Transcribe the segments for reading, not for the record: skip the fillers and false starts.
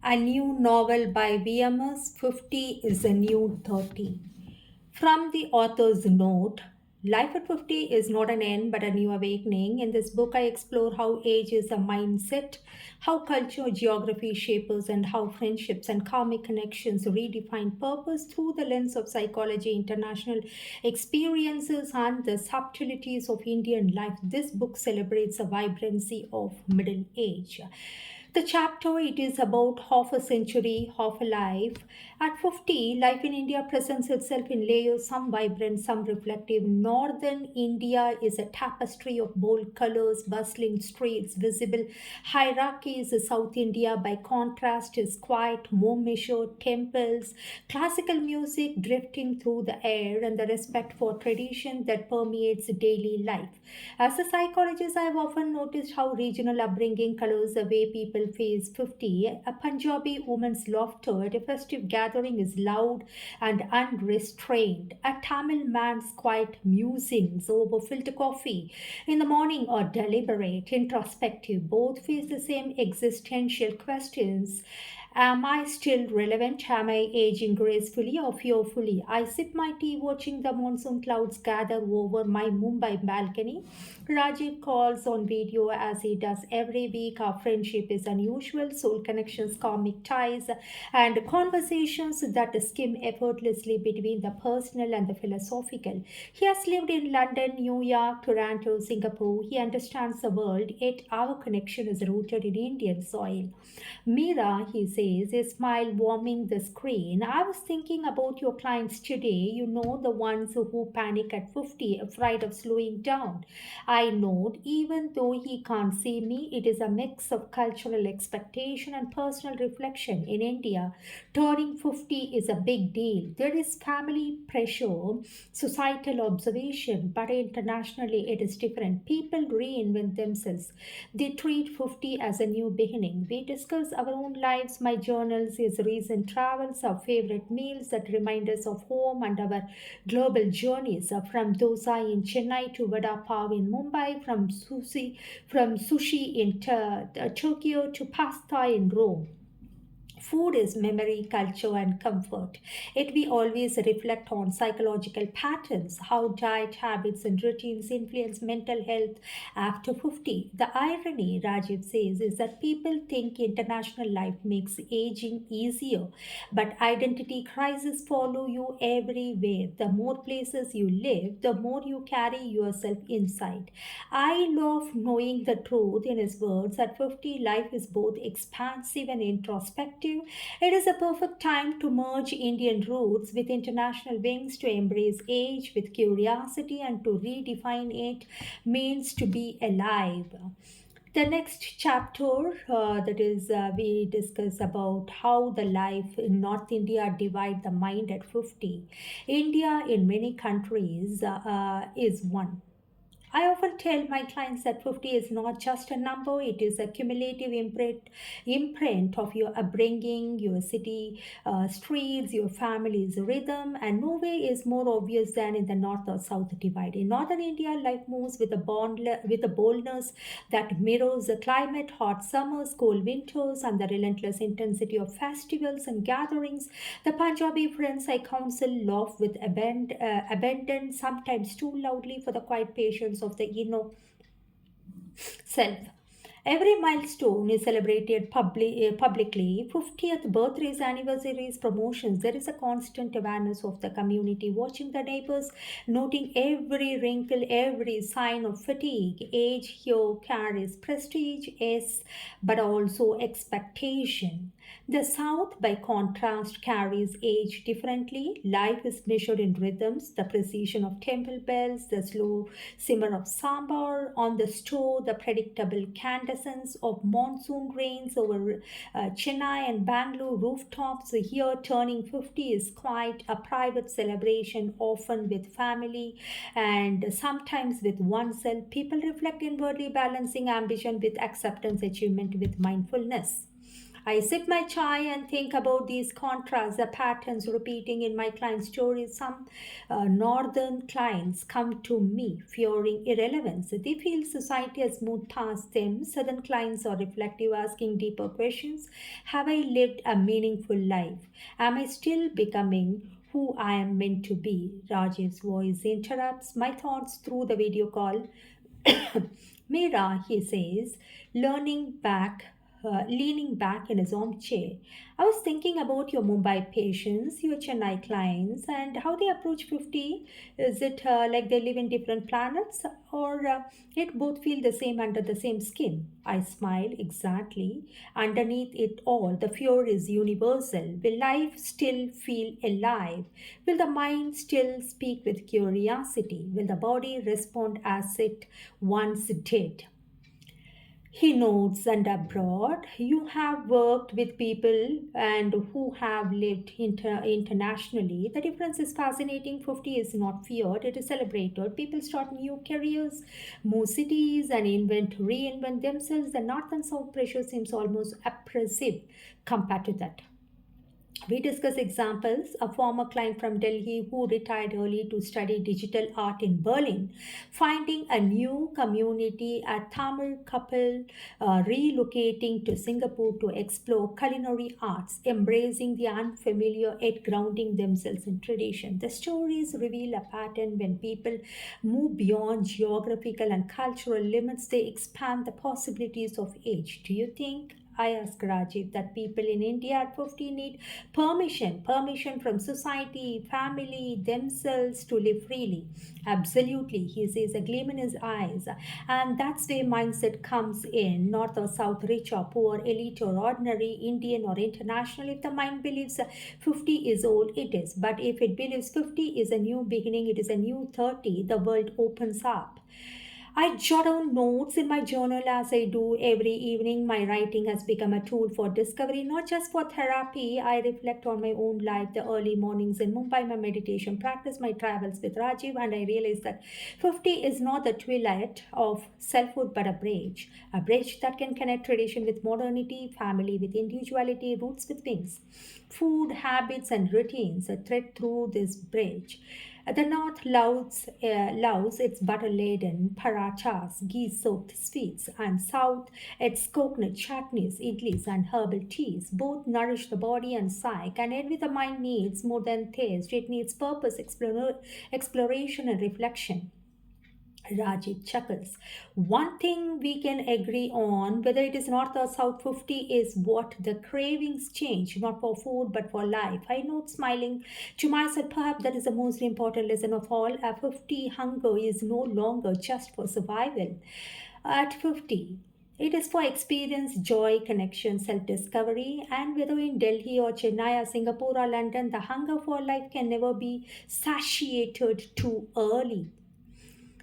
A new novel by VMS 50 is a new 30. From the author's note, life at 50 is not an end but a new awakening. In this book, I explore how age is a mindset, how culture, geography shape us, and how friendships and karmic connections redefine purpose through the lens of psychology, international experiences, and the subtleties of Indian life. This book celebrates the vibrancy of middle age. The chapter it is about half a century, half a life. At 50, life in India presents itself in layers, some vibrant, some reflective. Northern India is a tapestry of bold colors, bustling streets, visible hierarchies. South India, by contrast, is quiet, more measured, temples, classical music drifting through the air, and the respect for tradition that permeates daily life. As a psychologist, I have often noticed how regional upbringing colors the way people face 50. A Punjabi woman's laughter at a festive gathering is loud and unrestrained. A Tamil man's quiet musings over filter coffee in the morning are deliberate, introspective. Both face the same existential questions. Am I still relevant? Am I aging gracefully or fearfully? I sip my tea watching the monsoon clouds gather over my Mumbai balcony. Rajiv calls on video as he does every week. Our friendship is unusual, soul connections, karmic ties, and conversations that skim effortlessly between the personal and the philosophical. He has lived in London, New York, Toronto, Singapore. He understands the world, yet our connection is rooted in Indian soil. Mira, he says, a smile warming the screen. I was thinking about your clients today, the ones who panic at 50, afraid of slowing down. I nod, even though he can't see me. It is a mix of cultural expectation and personal reflection. In India, turning 50 is a big deal. There is family pressure, societal observation, but internationally it is different. People reinvent themselves. They treat 50 as a new beginning. We discuss our own lives, my journals, his recent travels, our favorite meals that remind us of home, and our global journeys from dosa in Chennai to vada pav in Mumbai, from sushi in Tokyo to pasta in Rome. Food is memory, culture, and comfort. Yet we always reflect on psychological patterns, how diet habits and routines influence mental health after 50. The irony, Rajiv says, is that people think international life makes aging easier, but identity crises follow you everywhere. The more places you live, the more you carry yourself inside. I love knowing the truth in his words. At 50, life is both expansive and introspective. It is a perfect time to merge Indian roots with international wings, to embrace age with curiosity, and to redefine it means to be alive. The next chapter, that is, we discuss about how the life in North India divide the mind at 50. India, in many countries, is one. I often tell my clients that 50 is not just a number, it is a cumulative imprint of your upbringing, your city streets, your family's rhythm, and nowhere is more obvious than in the north or south divide. In northern India, life moves with a boldness that mirrors the climate, hot summers, cold winters, and the relentless intensity of festivals and gatherings. The Punjabi friends I counsel laugh with abandon, sometimes too loudly for the quiet patience of the self. Every milestone is celebrated publicly. 50th birthdays, anniversaries, promotions. There is a constant awareness of the community, watching the neighbors, noting every wrinkle, every sign of fatigue. Age here carries prestige, yes, but also expectation. The South, by contrast, carries age differently. Life is measured in rhythms, the precision of temple bells, the slow simmer of sambar on the stove, the predictable incandescence of monsoon rains over Chennai and Bangalore rooftops. Here, turning 50 is quite a private celebration, often with family and sometimes with oneself. People reflect inwardly, balancing ambition with acceptance, achievement with mindfulness. I sip my chai and think about these contrasts, the patterns repeating in my client stories. Some northern clients come to me fearing irrelevance. They feel society has moved past them. Southern clients are reflective, asking deeper questions. Have I lived a meaningful life? Am I still becoming who I am meant to be? Rajiv's voice interrupts my thoughts through the video call. Mira, he says, leaning back in his armchair. I was thinking about your Mumbai patients, your Chennai clients, and how they approach 50. Is it like they live in different planets, or it both feel the same under the same skin? I smile exactly. Underneath it all, the fear is universal. Will life still feel alive? Will the mind still speak with curiosity? Will the body respond as it once did? He nods, and abroad, you have worked with people and who have lived internationally. The difference is fascinating. 50 is not feared, it is celebrated. People start new careers, move cities, and reinvent themselves. The north and south pressure seems almost oppressive compared to that. We discuss examples. A former client from Delhi who retired early to study digital art in Berlin, finding a new community, a Tamil couple relocating to Singapore to explore culinary arts, embracing the unfamiliar yet grounding themselves in tradition. The stories reveal a pattern. When people move beyond geographical and cultural limits, they expand the possibilities of age. Do you think, I ask Rajiv, that people in India at 50 need permission from society, family, themselves to live freely? Absolutely, he says, a gleam in his eyes. And that's where mindset comes in, north or south, rich or poor, elite or ordinary, Indian or international. If the mind believes 50 is old, it is. But if it believes 50 is a new beginning, it is a new 30, the world opens up. I jot down notes in my journal as I do every evening. My writing has become a tool for discovery, not just for therapy. I reflect on my own life, the early mornings in Mumbai, my meditation practice, my travels with Rajiv, and I realize that 50 is not the twilight of selfhood but a bridge that can connect tradition with modernity, family with individuality, roots with wings. Food, habits, and routines, a thread through this bridge. The north loves its butter-laden parathas, ghee-soaked sweets, and south its coconut chutneys, idlis, and herbal teas. Both nourish the body and psyche, and every the mind needs more than taste. It needs purpose, exploration, and reflection. Rajiv chuckles. One thing we can agree on, whether it is north or south 50, is what the cravings change, not for food but for life. I note, smiling to myself, perhaps that is the most important lesson of all. A 50 hunger is no longer just for survival. At 50, it is for experience, joy, connection, self discovery, and whether in Delhi or Chennai or Singapore or London, the hunger for life can never be satiated too early.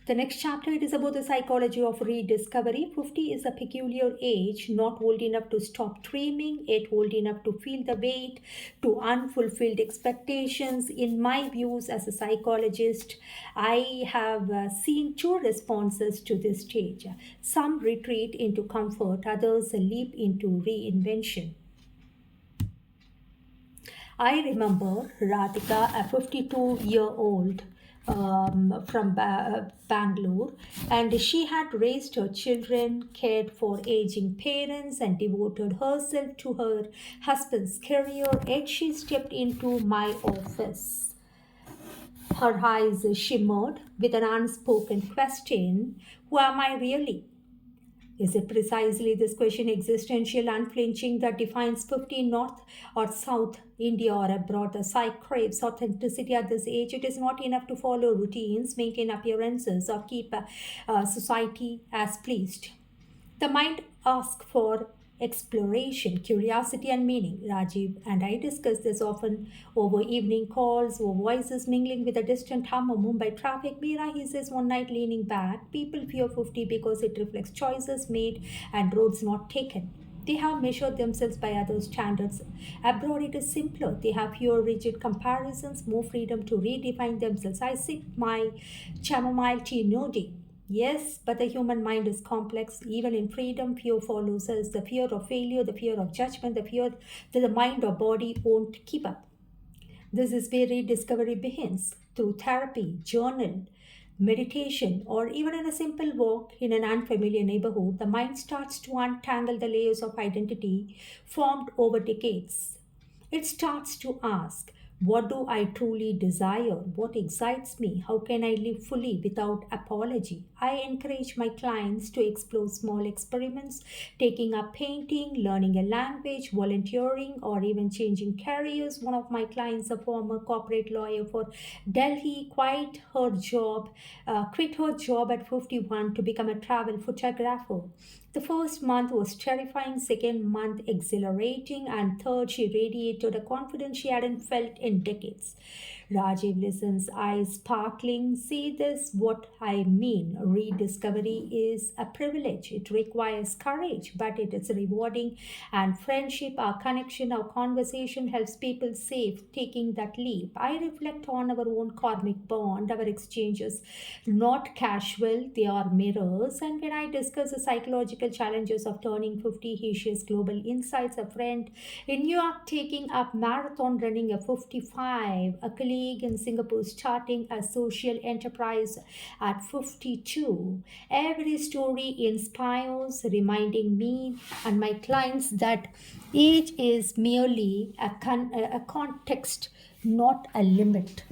The next chapter, it is about the psychology of rediscovery. 50 is a peculiar age, not old enough to stop dreaming, yet old enough to feel the weight to unfulfilled expectations. In my views as a psychologist, I have seen two responses to this stage. Some retreat into comfort, others leap into reinvention. I remember Radhika, a 52-year-old from Bangalore, and she had raised her children, cared for aging parents, and devoted herself to her husband's career. Yet she stepped into my office. Her eyes shimmered with an unspoken question: who am I really? Is it precisely this question, existential, unflinching, that defines 50 North or South India or abroad? The psyche craves authenticity at this age. It is not enough to follow routines, maintain appearances, or keep society as pleased. The mind asks for exploration, curiosity, and meaning. Rajiv and I discuss this often over evening calls, or voices mingling with the distant hum of Mumbai traffic. Meera, he says one night leaning back, people fear 50 because it reflects choices made and roads not taken. They have measured themselves by other standards. Abroad, it is simpler. They have fewer rigid comparisons, more freedom to redefine themselves. I sip my chamomile tea nodding. Yes, but the human mind is complex. Even in freedom, fear follows us. The fear of failure, the fear of judgment, the fear that the mind or body won't keep up. This is where rediscovery begins through therapy, journal, meditation, or even in a simple walk in an unfamiliar neighborhood. The mind starts to untangle the layers of identity formed over decades. It starts to ask, what do I truly desire? What excites me? How can I live fully without apology? I encourage my clients to explore small experiments, taking up painting, learning a language, volunteering, or even changing careers. One of my clients, a former corporate lawyer for Delhi, quit her job at 51 to become a travel photographer. The first month was terrifying, second month exhilarating, and third she radiated a confidence she hadn't felt in decades. Rajiv listens, eyes sparkling. See this what I mean. Rediscovery is a privilege. It requires courage, but it is rewarding. And friendship, our connection, our conversation helps people safe taking that leap. I reflect on our own karmic bond, our exchanges, not casual, they are mirrors. And when I discuss the psychological challenges of turning 50, he shares global insights. A friend in New York taking up marathon running at 55, a colleague in Singapore starting a social enterprise at 52. Every story inspires, reminding me and my clients that age is merely a context, not a limit.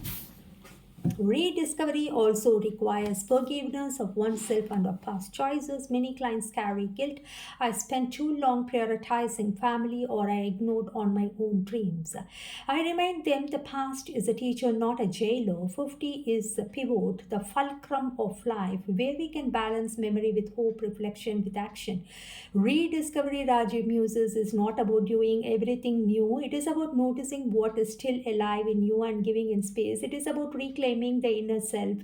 Rediscovery also requires forgiveness of oneself and of past choices. Many clients carry guilt. I spent too long prioritizing family or I ignored on my own dreams. I remind them the past is a teacher, not a jailer. 50 is the pivot, the fulcrum of life, where we can balance memory with hope, reflection with action. Rediscovery, Rajiv Muses, is not about doing everything new. It is about noticing what is still alive in you and giving in space. It is about reclaiming the inner self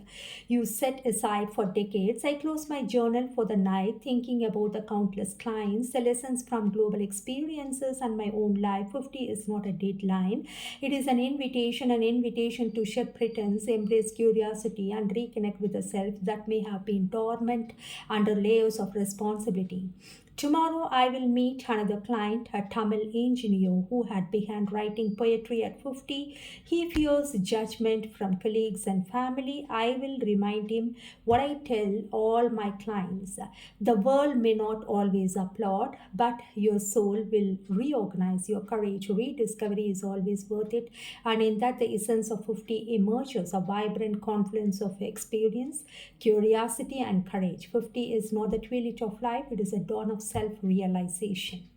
you set aside for decades. I close my journal for the night thinking about the countless clients, the lessons from global experiences, and my own life. 50 is not a deadline. It is an invitation to shed pretense, embrace curiosity, and reconnect with the self that may have been dormant under layers of responsibility. Tomorrow I will meet another client, a Tamil engineer who had begun writing poetry at 50. He fears judgment from colleagues and family. I will remind him what I tell all my clients. The world may not always applaud, but your soul will reorganize. Your courage. Rediscovery is always worth it. And in that, the essence of 50 emerges, a vibrant confluence of experience, curiosity, and courage. 50 is not the twilight of life, it is a dawn of self realization.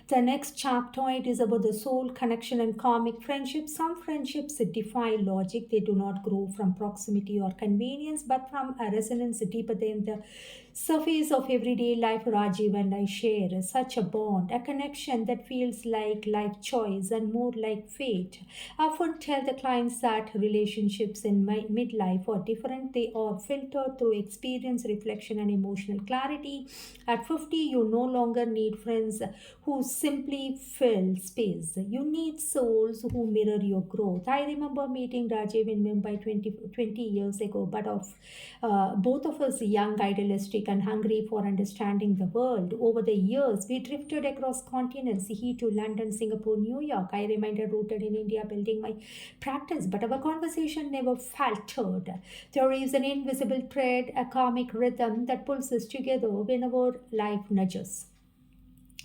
The next chapter it is about the soul connection and karmic friendship. Some friendships defy logic. They do not grow from proximity or convenience, but from a resonance deeper than the surface of everyday life. Rajiv and I share such a bond, a connection that feels like life choice and more like fate. I often tell the clients that relationships in my midlife are different. They are filtered through experience, reflection, and emotional clarity. At 50, you no longer need friends who simply fill space. You need souls who mirror your growth. I remember meeting Rajiv in Mumbai 20 years ago, but of both of us young, idealistic, and hungry for understanding the world. Over the years, we drifted across continents, he to London, Singapore, New York. I remained rooted in India, building my practice, but our conversation never faltered. There is an invisible thread, a karmic rhythm that pulls us together whenever life nudges.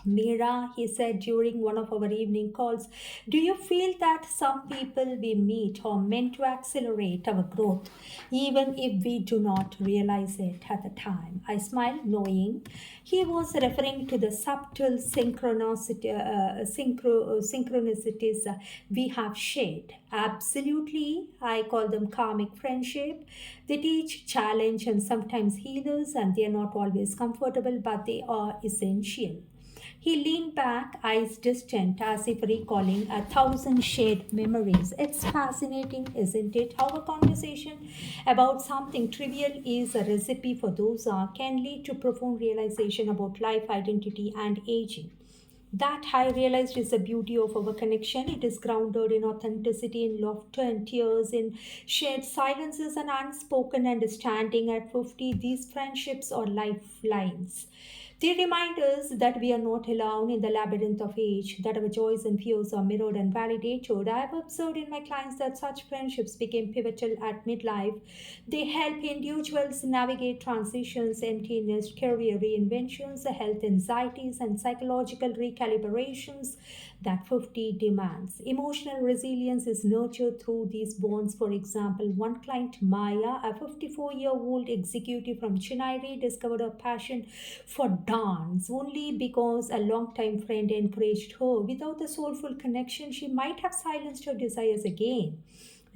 Mira, he said during one of our evening calls, do you feel that some people we meet are meant to accelerate our growth, even if we do not realize it at the time? I smiled, knowing he was referring to the subtle synchronicities we have shared. Absolutely, I call them karmic friendship. They teach, challenge, and sometimes heal us, and they are not always comfortable, but they are essential. He leaned back, eyes distant, as if recalling 1,000 shared memories. It's fascinating, isn't it? How a conversation about something trivial is a recipe for those can lead to profound realization about life, identity, and aging. That I realized is the beauty of our connection. It is grounded in authenticity, in laughter and tears, in shared silences and unspoken understanding. At 50, these friendships are lifelines. They remind us that we are not alone in the labyrinth of age, that our joys and fears are mirrored and validated. I have observed in my clients that such friendships became pivotal at midlife. They help individuals navigate transitions, emptiness, career reinventions, health anxieties, and psychological recalibrations that 50 demands. Emotional resilience is nurtured through these bonds. For example, one client, Maya, a 54-year-old executive from Chennai, rediscovered her passion for dance only because a longtime friend encouraged her. Without the soulful connection, she might have silenced her desires again.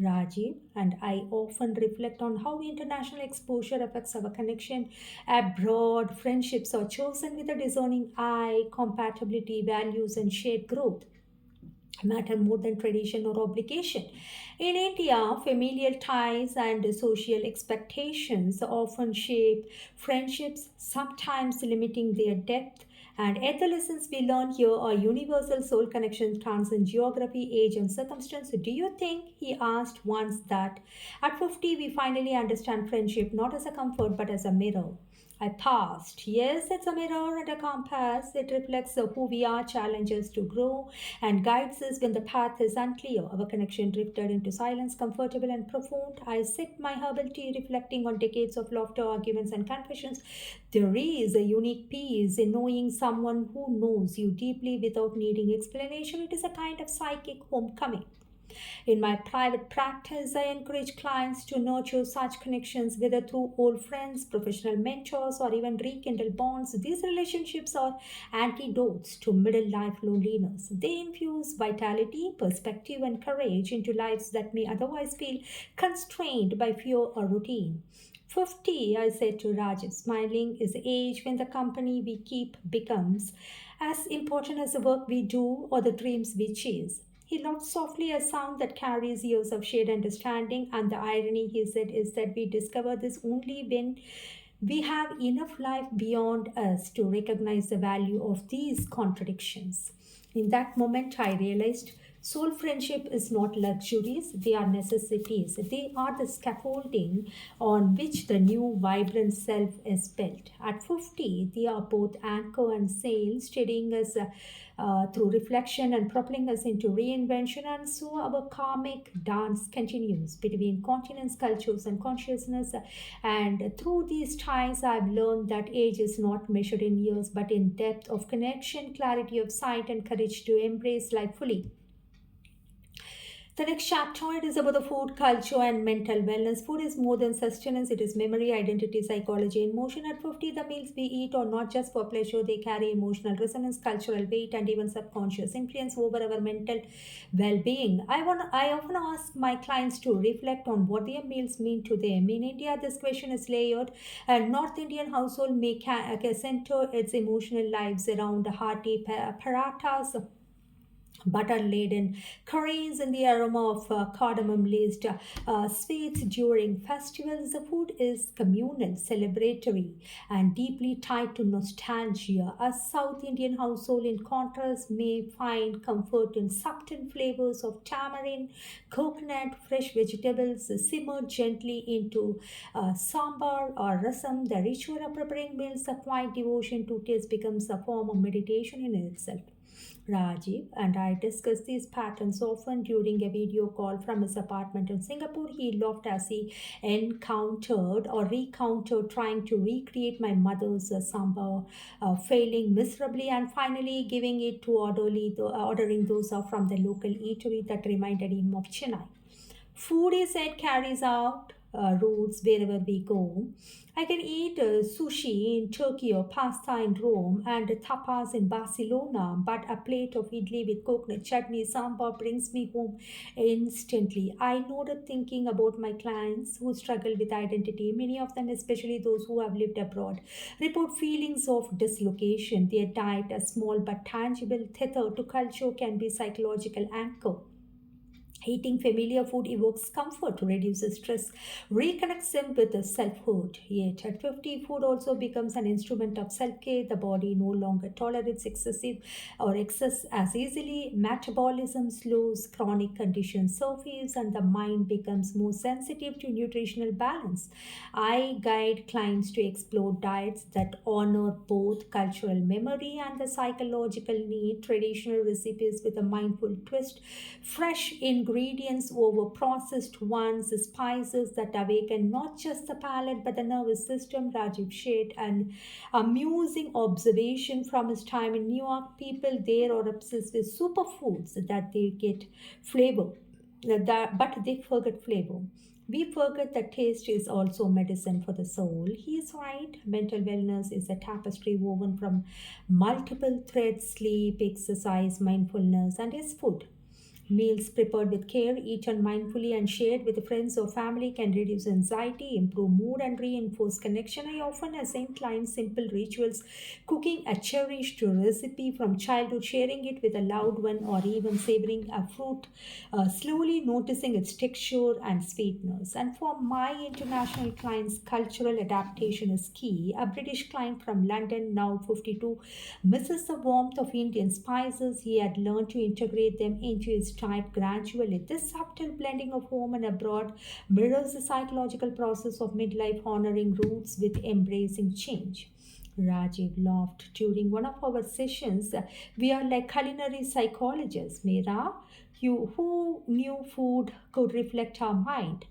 Rajiv, and I often reflect on how international exposure affects our connection abroad. Friendships are chosen with a discerning eye, compatibility, values, and shared growth matter more than tradition or obligation. In India, familial ties and social expectations often shape friendships, sometimes limiting their depth. And yet, the lessons we learn here are universal. Soul connection transcend geography, age, and circumstance. Do you think, he asked once, that at 50 we finally understand friendship not as a comfort but as a mirror? I paused. Yes, it's a mirror and a compass. It reflects who we are, challenges to grow, and guides us when the path is unclear. Our connection drifted into silence, comfortable and profound. I sipped my herbal tea, reflecting on decades of laughter, arguments, and confessions. There is a unique peace in knowing someone who knows you deeply without needing explanation. It is a kind of psychic homecoming. In my private practice, I encourage clients to nurture such connections, whether through old friends, professional mentors, or even rekindle bonds. These relationships are antidotes to middle life loneliness. They infuse vitality, perspective, and courage into lives that may otherwise feel constrained by fear or routine. 50, I said to Rajiv, smiling, is the age when the company we keep becomes as important as the work we do or the dreams we chase. He laughed softly, a sound that carries years of shared understanding. And the irony, he said, is that we discover this only when we have enough life beyond us to recognize the value of these contradictions. In that moment, I realized soul friendship is not luxuries, they are necessities. They are the scaffolding on which the new vibrant self is built. At 50, they are both anchor and sail, steadying us through reflection and propelling us into reinvention. And so our karmic dance continues between continents, cultures, and consciousness. And through these ties, I've learned that age is not measured in years but in depth of connection, clarity of sight, and courage to embrace life fully. The next chapter it is about the food culture and mental wellness. Food is more than sustenance, it is memory, identity, psychology, and motion. At 50, the meals we eat are not just for pleasure, they carry emotional resonance, cultural weight, and even subconscious influence over our mental well being. I often ask my clients to reflect on what their meals mean to them. In India, this question is layered. A North Indian household may center its emotional lives around hearty parathas, butter laden curries, and the aroma of cardamom laced sweets during festivals. The food is communal, celebratory, and deeply tied to nostalgia. A South Indian household, in contrast, may find comfort in subtle flavors of tamarind, coconut, fresh vegetables simmered gently into sambar or rasam. The ritual of preparing meals, a quiet devotion to taste, becomes a form of meditation in itself. Rajiv and I discussed these patterns often during a video call from his apartment in Singapore. He laughed as he encountered or recounted trying to recreate my mother's sambar, failing miserably, and finally giving it to ordering those from the local eatery that reminded him of Chennai. Food, he said, carries out roots wherever we go. I can eat sushi in Turkey or pasta in Rome and tapas in Barcelona, but a plate of idli with coconut chutney sambar brings me home instantly. I noted thinking about my clients who struggle with identity. Many of them, especially those who have lived abroad, report feelings of dislocation. Their diet, a small but tangible tether to culture, can be psychological anchor. Eating familiar food evokes comfort, reduces stress, reconnects them with the selfhood. Yet at 50, food also becomes an instrument of self care. The body no longer tolerates excessive or excess as easily. Metabolism slows, chronic conditions surface, and the mind becomes more sensitive to nutritional balance. I guide clients to explore diets that honor both cultural memory and the psychological need, traditional recipes with a mindful twist, fresh ingredients over processed ones, spices that awaken not just the palate but the nervous system. Rajiv shared an amusing observation from his time in New York. People there are obsessed with superfoods that they get flavor, but they forget flavor. We forget that taste is also medicine for the soul. He is right. Mental wellness is a tapestry woven from multiple threads: sleep, exercise, mindfulness, and yes, food. Meals prepared with care, eaten mindfully, and shared with friends or family can reduce anxiety, improve mood, and reinforce connection. I often assign clients simple rituals: cooking a cherished recipe from childhood, sharing it with a loved one, or even savoring a fruit, slowly noticing its texture and sweetness. And for my international clients, cultural adaptation is key. A British client from London, now 52, misses the warmth of Indian spices. He had learned to integrate them into his diet gradually. This subtle blending of home and abroad mirrors the psychological process of midlife, honoring roots with embracing change. Rajiv laughed during one of our sessions. We are like culinary psychologists, Meera. You who knew food could reflect our mind,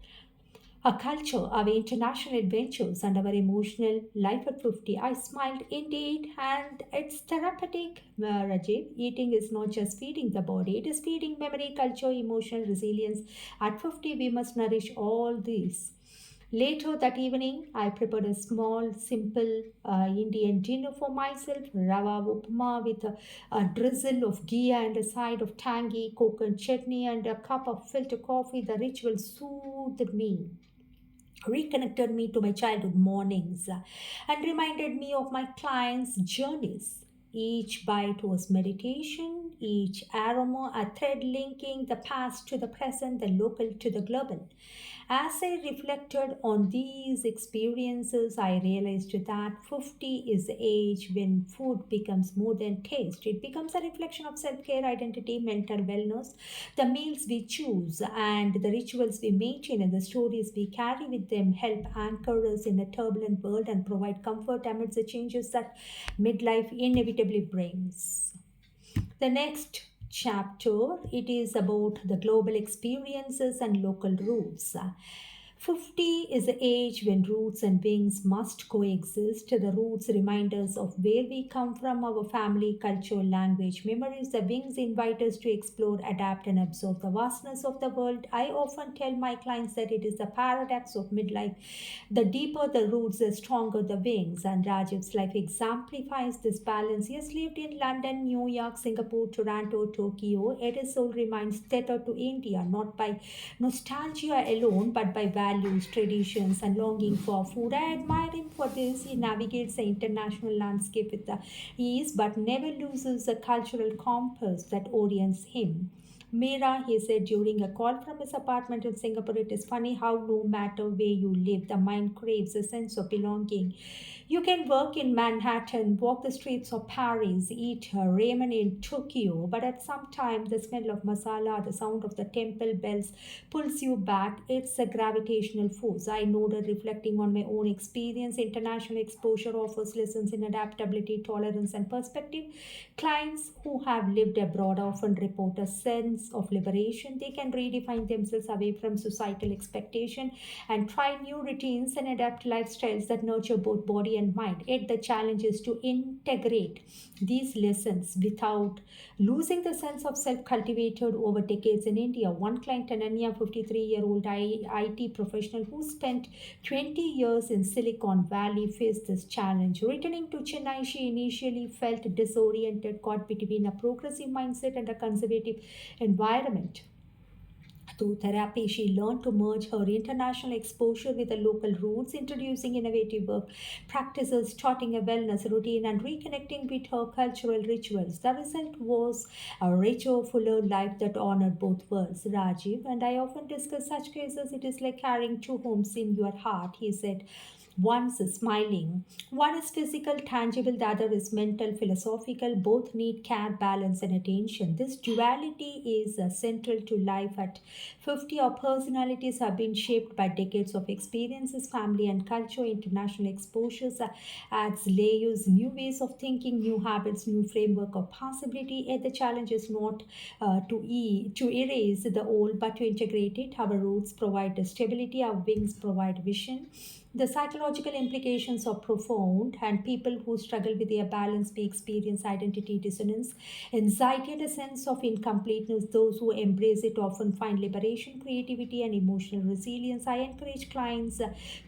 our culture, our international adventures, and our emotional life at 50. I smiled indeed, and it's therapeutic, Rajiv. Eating is not just feeding the body, it is feeding memory, culture, emotional resilience. At 50, we must nourish all these. Later that evening, I prepared a small, simple Indian dinner for myself: rava upma with a drizzle of ghee and a side of tangy coconut chutney and a cup of filter coffee. The ritual soothed me, reconnected me to my childhood mornings, and reminded me of my clients' journeys. Each bite was meditation, each aroma a thread linking the past to the present, the local to the global. As I reflected on these experiences, I realized that 50 is the age when food becomes more than taste. It becomes a reflection of self care, identity, mental wellness. The meals we choose and the rituals we maintain and the stories we carry with them help anchor us in a turbulent world and provide comfort amidst the changes that midlife inevitably brings. The next chapter, it is about the global experiences and local roots. 50 is the age when roots and wings must coexist. The roots remind us of where we come from, our family, culture, language, memories. The wings invite us to explore, adapt, and absorb the vastness of the world. I often tell my clients that it is the paradox of midlife. The deeper the roots, the stronger the wings. And Rajiv's life exemplifies this balance. He has lived in London, New York, Singapore, Toronto, Tokyo. Yet his soul remains tethered to India, not by nostalgia alone, but by values, traditions, and longing for food. I admire him for this. He navigates the international landscape with the ease, but never loses the cultural compass that orients him. Meera, he said during a call from his apartment in Singapore, it is funny how no matter where you live, the mind craves a sense of belonging. You can work in Manhattan, walk the streets of Paris, eat ramen in Tokyo, but at some time the smell of masala, the sound of the temple bells pulls you back. It's a gravitational force. I noted, reflecting on my own experience. International exposure offers lessons in adaptability, tolerance, and perspective. Clients who have lived abroad often report a sense of liberation. They can redefine themselves away from societal expectation and try new routines and adapt lifestyles that nurture both body and mind. Yet the challenge is to integrate these lessons without losing the sense of self cultivated over decades in India. One client, Ananya, 53-year-old IT professional who spent 20 years in Silicon Valley, faced this challenge. Returning to Chennai, she initially felt disoriented, caught between a progressive mindset and a conservative environment. Through therapy, she learned to merge her international exposure with the local roots, introducing innovative work practices, starting a wellness routine, and reconnecting with her cultural rituals. The result was a richer, fuller life that honored both worlds. Rajiv and I often discuss such cases. It is like carrying two homes in your heart, he said. One's smiling. One is physical, tangible, the other is mental, philosophical. Both need care, balance, and attention. This duality is central to life at 50. Our personalities have been shaped by decades of experiences, family and culture, international exposures, adds layers, new ways of thinking, new habits, new framework of possibility. Yet the challenge is not to erase the old, but to integrate it. Our roots provide stability, our wings provide vision. The psychological implications are profound, and people who struggle with their balance may experience identity dissonance, anxiety, and a sense of incompleteness. Those who embrace it often find liberation, creativity, and emotional resilience. I encourage clients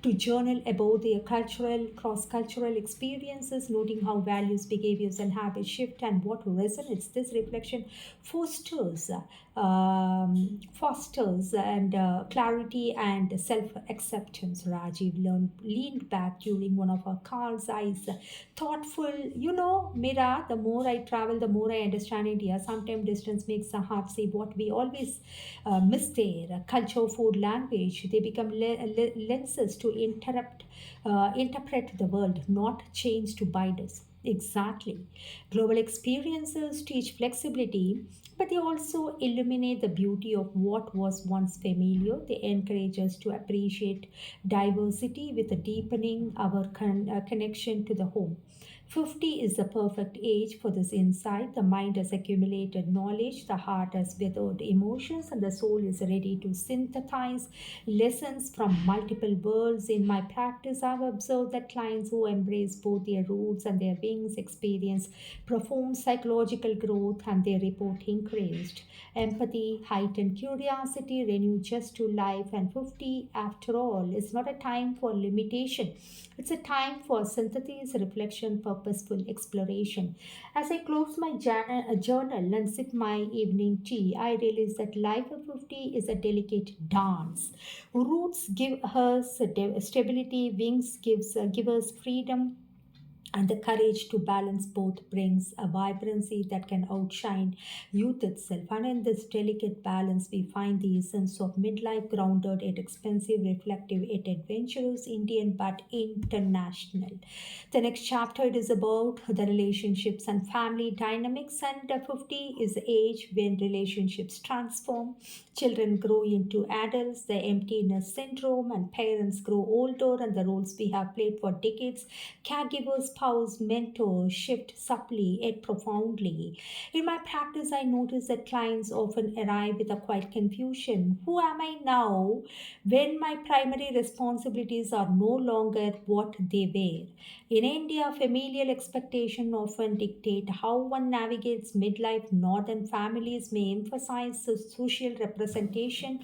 to journal about their cultural, cross cultural experiences, noting how values, behaviors, and habits shift and what resonates. This reflection fosters fosters and clarity and self-acceptance. Rajiv leaned back during one of our calls, eyes thoughtful. You know, Mira, the more I travel, the more I understand India. Sometimes distance makes the heart see what we always miss there. Culture, food, language, they become lenses to interpret the world, not chains to bind us. Exactly. Global experiences teach flexibility, but they also illuminate the beauty of what was once familiar. They encourage us to appreciate diversity with a deepening our connection to the home. 50 is the perfect age for this insight. The mind has accumulated knowledge, the heart has withered emotions, and the soul is ready to synthesize lessons from multiple worlds. In my practice, I've observed that clients who embrace both their roots and their wings experience profound psychological growth, and they report increased empathy, heightened curiosity, renewed just to life. And 50, after all, is not a time for limitation. It's a time for synthesis, reflection, purposeful exploration. As I close my journal and sip my evening tea, I realize that life of 50 is a delicate dance. Roots give us stability, wings give us freedom, and the courage to balance both brings a vibrancy that can outshine youth itself. And in this delicate balance, we find the essence of midlife, grounded yet expensive, reflective yet adventurous, Indian but international. The next chapter it is about the relationships and family dynamics, and 50 is the age when relationships transform. Children grow into adults, the emptiness syndrome, and parents grow older, and the roles we have played for decades, caregivers, spouse, mentor, shift subtly yet profoundly. In my practice, I notice that clients often arrive with a quiet confusion. Who am I now when my primary responsibilities are no longer what they were? In India, familial expectation often dictate how one navigates midlife. Northern families may emphasize social representation,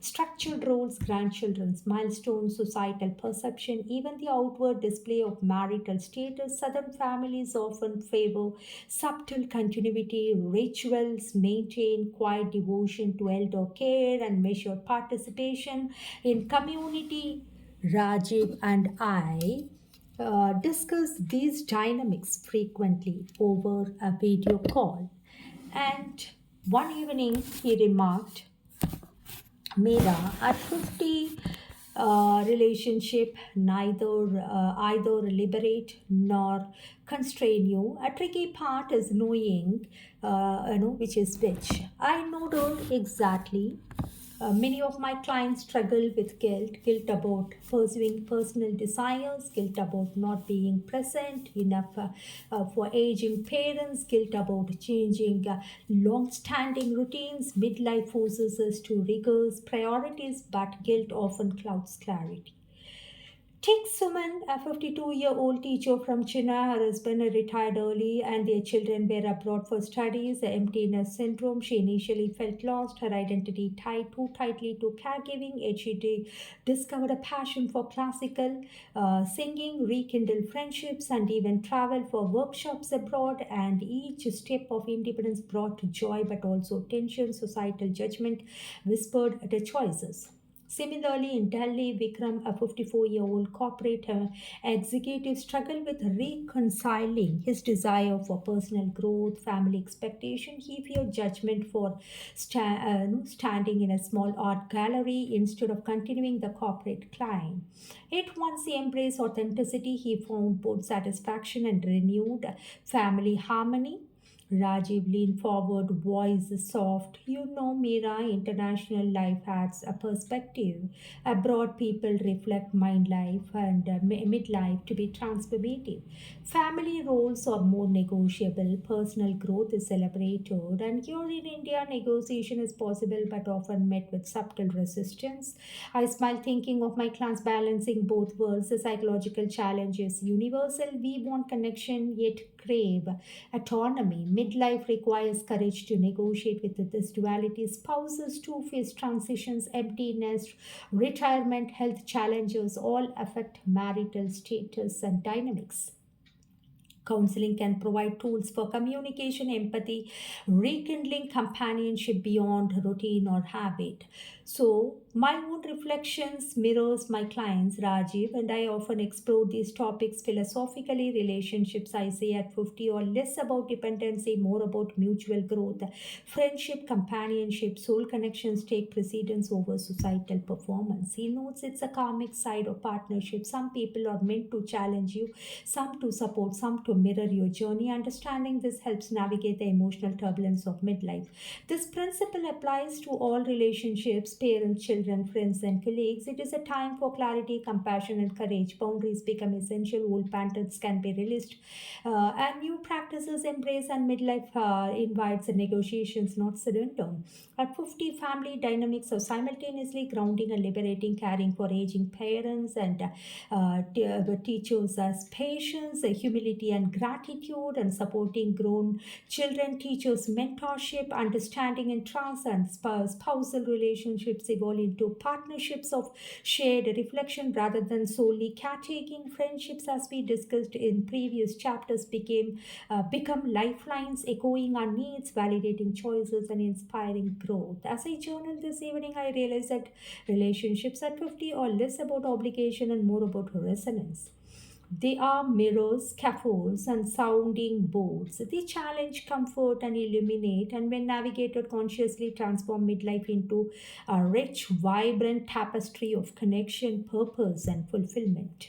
structured roles, grandchildren's milestones, societal perception, even the outward display of marital status. Southern families often favor subtle continuity, rituals, maintain quiet devotion to elder care, and measured participation in community. Rajiv and I discuss these dynamics frequently over a video call. And one evening he remarked, Mira, at 50, relationship neither either liberate nor constrain you. A tricky part is knowing, which is which. I noted exactly. Many of my clients struggle with guilt about pursuing personal desires, guilt about not being present enough for aging parents, guilt about changing long standing routines. Midlife forces us to rigorous priorities, but guilt often clouds clarity. Take Suman, a 52-year-old teacher from China. Her husband had retired early and their children were abroad for studies. The emptiness syndrome. She initially felt lost, her identity tied too tightly to caregiving. Yet she discovered a passion for classical singing, rekindled friendships, and even traveled for workshops abroad. And each step of independence brought joy but also tension, societal judgment, whispered at her choices. Similarly, in Delhi, Vikram, a 54-year-old corporate executive, struggled with reconciling his desire for personal growth, family expectation. He feared judgment for standing in a small art gallery instead of continuing the corporate climb. Yet once he embraced authenticity, he found both satisfaction and renewed family harmony. Rajiv leaned forward, voice soft. You know, Mira, international life adds a perspective. Abroad, people reflect mind life and midlife to be transformative. Family roles are more negotiable, personal growth is celebrated, and here in India, negotiation is possible but often met with subtle resistance. I smile thinking of my clans balancing both worlds. The psychological challenge is universal. We want connection yet crave autonomy. Midlife requires courage to negotiate with this duality. Spouses too face transitions, emptiness, retirement, health challenges all affect marital status and dynamics. Counseling can provide tools for communication, empathy, rekindling companionship beyond routine or habit. So, my own reflections mirrors my clients, Rajiv, and I often explore these topics philosophically. Relationships, I say, at 50 or less about dependency, more about mutual growth. Friendship, companionship, soul connections take precedence over societal performance. He notes it's a karmic side of partnership. Some people are meant to challenge you, some to support, some to mirror your journey. Understanding this helps navigate the emotional turbulence of midlife. This principle applies to all relationships, parents, children, friends, and colleagues. It is a time for clarity, compassion, and courage. Boundaries become essential, old patterns can be released, and new practices embrace, and midlife invites negotiations, not surrender. At 50, family dynamics are simultaneously grounding and liberating, caring for aging parents and teachers as patience, humility, and gratitude, and supporting grown children, teachers, mentorship, understanding, and trust, and spousal relationships evolve into partnerships of shared reflection rather than solely caretaking. Friendships, as we discussed in previous chapters, become lifelines, echoing our needs, validating choices, and inspiring growth. As I journal this evening, I realized that relationships at 50 are less about obligation and more about resonance. They are mirrors, scaffolds, and sounding boards. They challenge, comfort, and illuminate, and when navigated consciously, transform midlife into a rich, vibrant tapestry of connection, purpose, and fulfillment.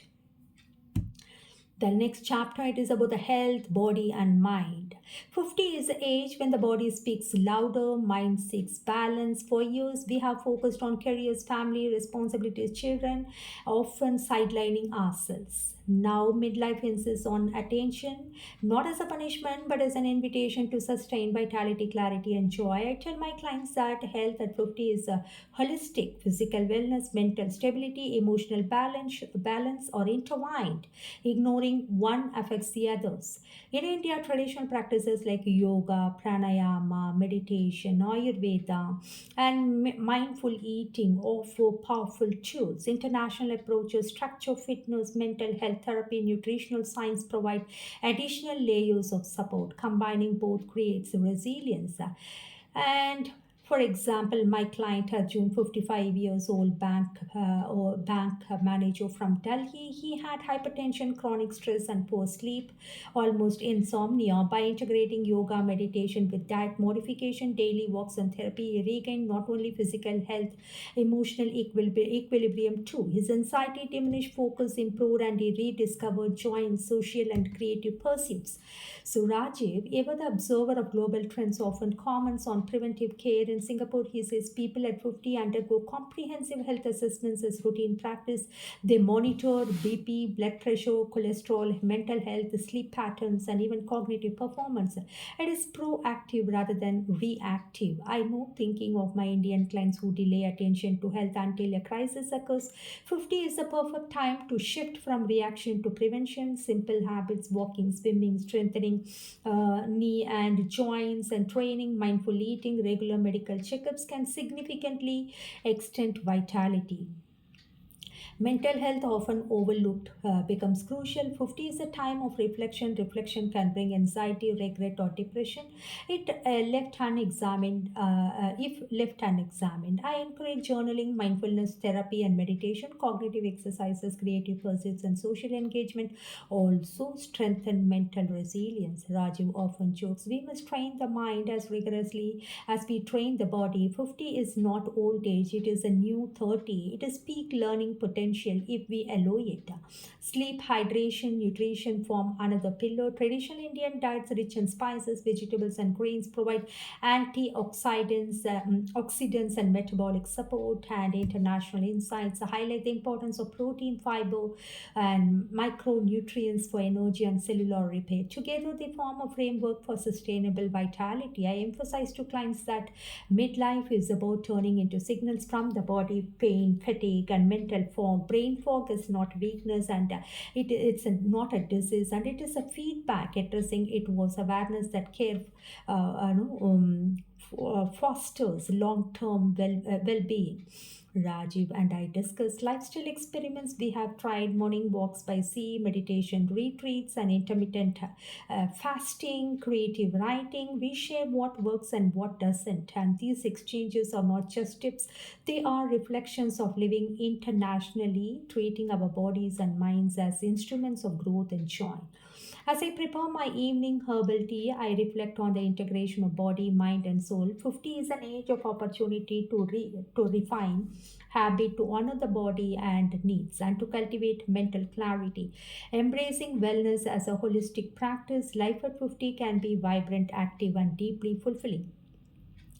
The next chapter it is about the health, body, and mind. 50 is the age when the body speaks louder, mind seeks balance. For years, we have focused on careers, family, responsibilities, children, often sidelining ourselves. Now, midlife insists on attention, not as a punishment, but as an invitation to sustain vitality, clarity, and joy. I tell my clients that health at 50 is a holistic physical wellness, mental stability, emotional balance are intertwined. Ignoring one affects the others. In India, traditional practices like yoga, pranayama, meditation, Ayurveda, and mindful eating offer powerful tools. International approaches, structure fitness, mental health therapy, nutritional science provide additional layers of support. Combining both creates resilience. And for example, my client Arjun, 55 years old, bank manager from Delhi. He had hypertension, chronic stress, and poor sleep, almost insomnia. By integrating yoga, meditation with diet modification, daily walks, and therapy, he regained not only physical health, emotional equilibrium too. His anxiety diminished, focus improved, and he rediscovered joy in social and creative pursuits. So, Rajiv, ever the observer of global trends, often comments on preventive care in Singapore. He says people at 50 undergo comprehensive health assessments as routine practice. They monitor BP, blood pressure, cholesterol, mental health, sleep patterns, and even cognitive performance. It is proactive rather than reactive. I know thinking of my Indian clients who delay attention to health until a crisis occurs. 50 is the perfect time to shift from reaction to prevention. Simple habits, walking, swimming, strengthening knee and joints, and training, mindful eating, regular medical checkups can significantly extend vitality. Mental health, often overlooked, becomes crucial. 50 is a time of reflection. Reflection can bring anxiety, regret, or depression. If left unexamined, I encourage journaling, mindfulness therapy, and meditation. Cognitive exercises, creative pursuits, and social engagement also strengthen mental resilience. Rajiv often jokes, we must train the mind as rigorously as we train the body. 50 is not old age, it is a new 30. It is peak learning potential if we allow it. Sleep, hydration, nutrition form another pillar. Traditional Indian diets rich in spices, vegetables, and grains provide antioxidants, oxidants, and metabolic support. And international insights highlight the importance of protein, fiber, and micronutrients for energy and cellular repair. Together, they form a framework for sustainable vitality. I emphasize to clients that midlife is about turning into signals from the body, pain, fatigue, and mental fog. Brain fog is not weakness, and not a disease, and it is a feedback. Addressing it was awareness that care fosters long-term well-being. Rajiv and I discussed lifestyle experiments. We have tried morning walks by sea, meditation retreats, and intermittent fasting, creative writing. We share what works and what doesn't. And these exchanges are not just tips, they are reflections of living internationally, treating our bodies and minds as instruments of growth and joy. As I prepare my evening herbal tea, I reflect on the integration of body, mind, and soul. 50 is an age of opportunity to refine habit, to honor the body and needs, and to cultivate mental clarity. Embracing wellness as a holistic practice, life at 50 can be vibrant, active, and deeply fulfilling.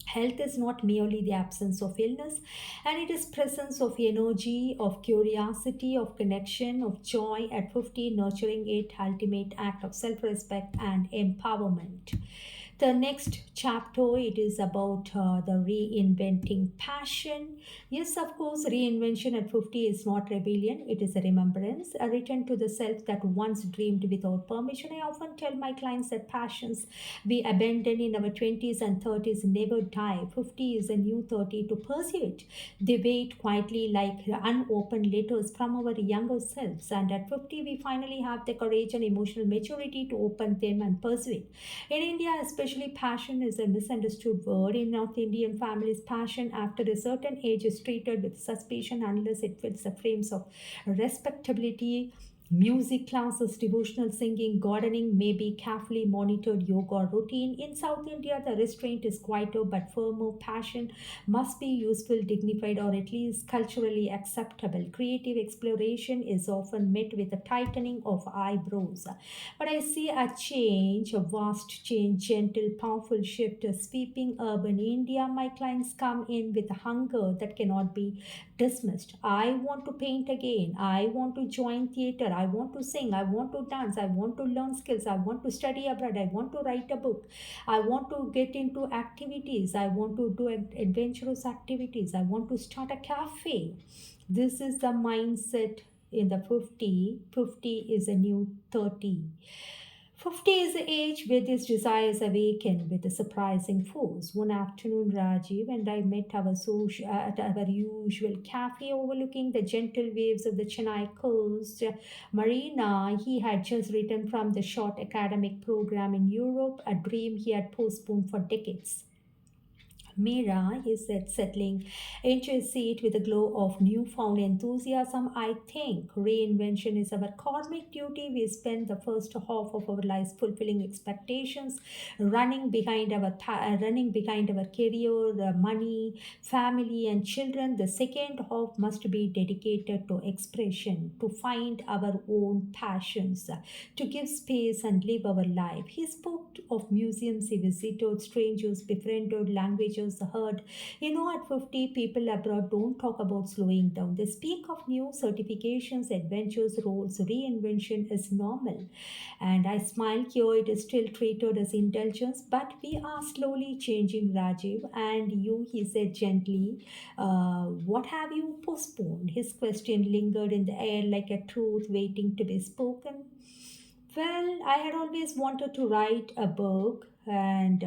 Health is not merely the absence of illness, and it is presence of energy, of curiosity, of connection, of joy. At 50, nurturing it, ultimate act of self-respect and empowerment. The next chapter, it is about the reinventing passion. Yes, of course, reinvention at 50 is not rebellion, it is a remembrance, a return to the self that once dreamed without permission. I often tell my clients that passions we abandon in our 20s and 30s never die. 50 is a new 30 to pursue it. They wait quietly like unopened letters from our younger selves, and at 50, we finally have the courage and emotional maturity to open them and pursue it. In India, especially, passion is a misunderstood word. In North Indian families, passion after a certain age is treated with suspicion unless it fits the frames of respectability. Music classes, devotional singing, gardening may be carefully monitored yoga routine. In South India, the restraint is quieter but firmer. Passion must be useful, dignified, or at least culturally acceptable. Creative exploration is often met with a tightening of eyebrows. But I see a change, a vast change, gentle, powerful shift, a sweeping urban India. My clients come in with a hunger that cannot be dismissed. I want to paint again. I want to join theater. I want to sing. I want to dance. I want to learn skills. I want to study abroad. I want to write a book. I want to get into activities. I want to do adventurous activities. I want to start a cafe. This is the mindset in the 50. 50 is a new 30. 50 is the age where these desires awaken with a surprising force. One afternoon, Rajiv and I met at our usual cafe overlooking the gentle waves of the Chennai coast. Marina, he had just returned from the short academic program in Europe, a dream he had postponed for decades. Mira, he said, settling into his seat with a glow of newfound enthusiasm. I think reinvention is our karmic duty. We spend the first half of our lives fulfilling expectations, running behind our career, money, family, and children. The second half must be dedicated to expression, to find our own passions, to give space and live our life. He spoke of museums he visited, strangers befriended, languages just heard. At 50, people abroad don't talk about slowing down. They speak of new certifications, adventures, roles, reinvention is normal. And I smile here, it is still treated as intelligence, but we are slowly changing, Rajiv. And you, he said gently, what have you postponed? His question lingered in the air like a truth waiting to be spoken. Well, I had always wanted to write a book, and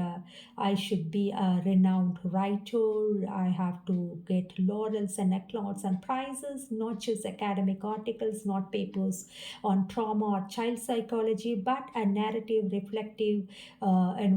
I should be a renowned writer. I have to get laurels and accolades and prizes, not just academic articles, not papers on trauma or child psychology, but a narrative, reflective,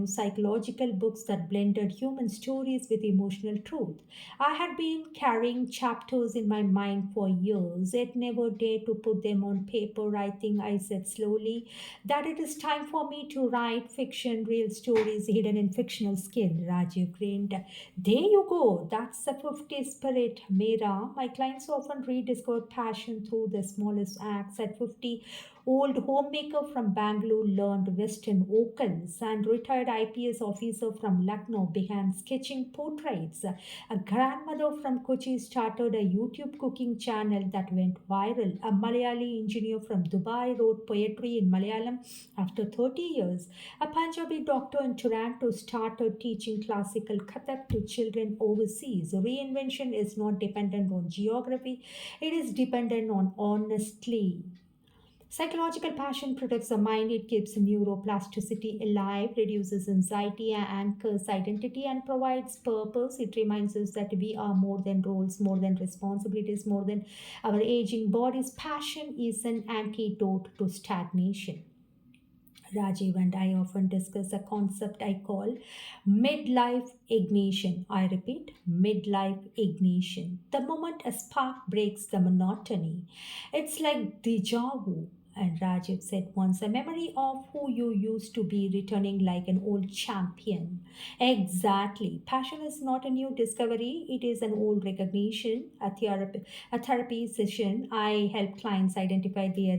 psychological books that blended human stories with emotional truth. I had been carrying chapters in my mind for years, yet never dared to put them on paper. I think I said slowly that it is time for me to write fiction, real stories hidden in fictional skin. Rajiv grinned. There you go. That's the 50 spirit, Mera. My clients often rediscover passion through the smallest acts. At 50, old homemaker from Bangalore learned Western vocals, and retired IPS officer from Lucknow began sketching portraits. A grandmother from Kochi started a YouTube cooking channel that went viral. A Malayali engineer from Dubai wrote poetry in Malayalam after 30 years. A Punjabi doctor in Toronto started teaching classical Kathak to children overseas. Reinvention is not dependent on geography, it is dependent on honesty. Psychological passion protects the mind, it keeps neuroplasticity alive, reduces anxiety, anchors identity, and provides purpose. It reminds us that we are more than roles, more than responsibilities, more than our aging bodies. Passion is an antidote to stagnation. Rajiv and I often discuss a concept I call midlife ignition. I repeat, midlife ignition. The moment a spark breaks the monotony, it's like deja vu. And Rajiv said once, a memory of who you used to be returning like an old champion. Exactly. Passion is not a new discovery, it is an old recognition. A therapy session, I help clients identify their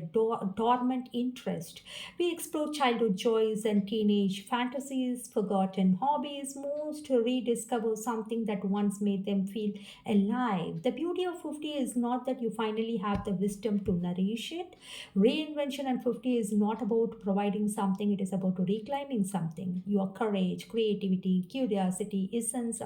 dormant interest. We explore childhood joys and teenage fantasies, forgotten hobbies. Most rediscover something that once made them feel alive. The beauty of 50 is not that you finally have the wisdom to nourish it. Reinvention and 50 is not about providing something, it is about reclaiming something. Your courage, creativity, curiosity, essence.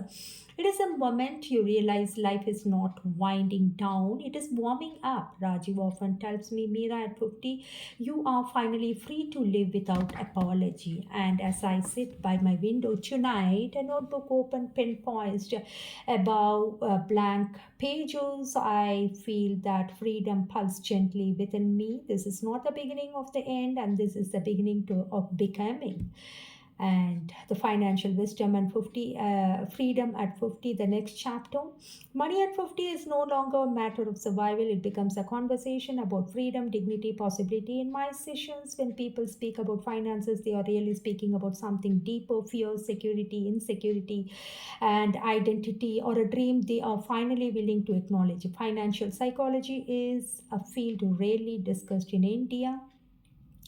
It is a moment you realize life is not winding down, it is warming up. Rajiv often tells me, Meera, at 50, you are finally free to live without apology. And as I sit by my window tonight, a notebook open, pen poised above blank pages, I feel that freedom pulse gently within me. This is not the beginning of the end, and this is the beginning of becoming. And the financial wisdom and 50 freedom at 50, the next chapter. Money at 50 is no longer a matter of survival, it becomes a conversation about freedom, dignity, possibility. In my sessions, when people speak about finances, they are really speaking about something deeper: fear, security, insecurity, and identity, or a dream they are finally willing to acknowledge. Financial psychology is a field rarely discussed in India.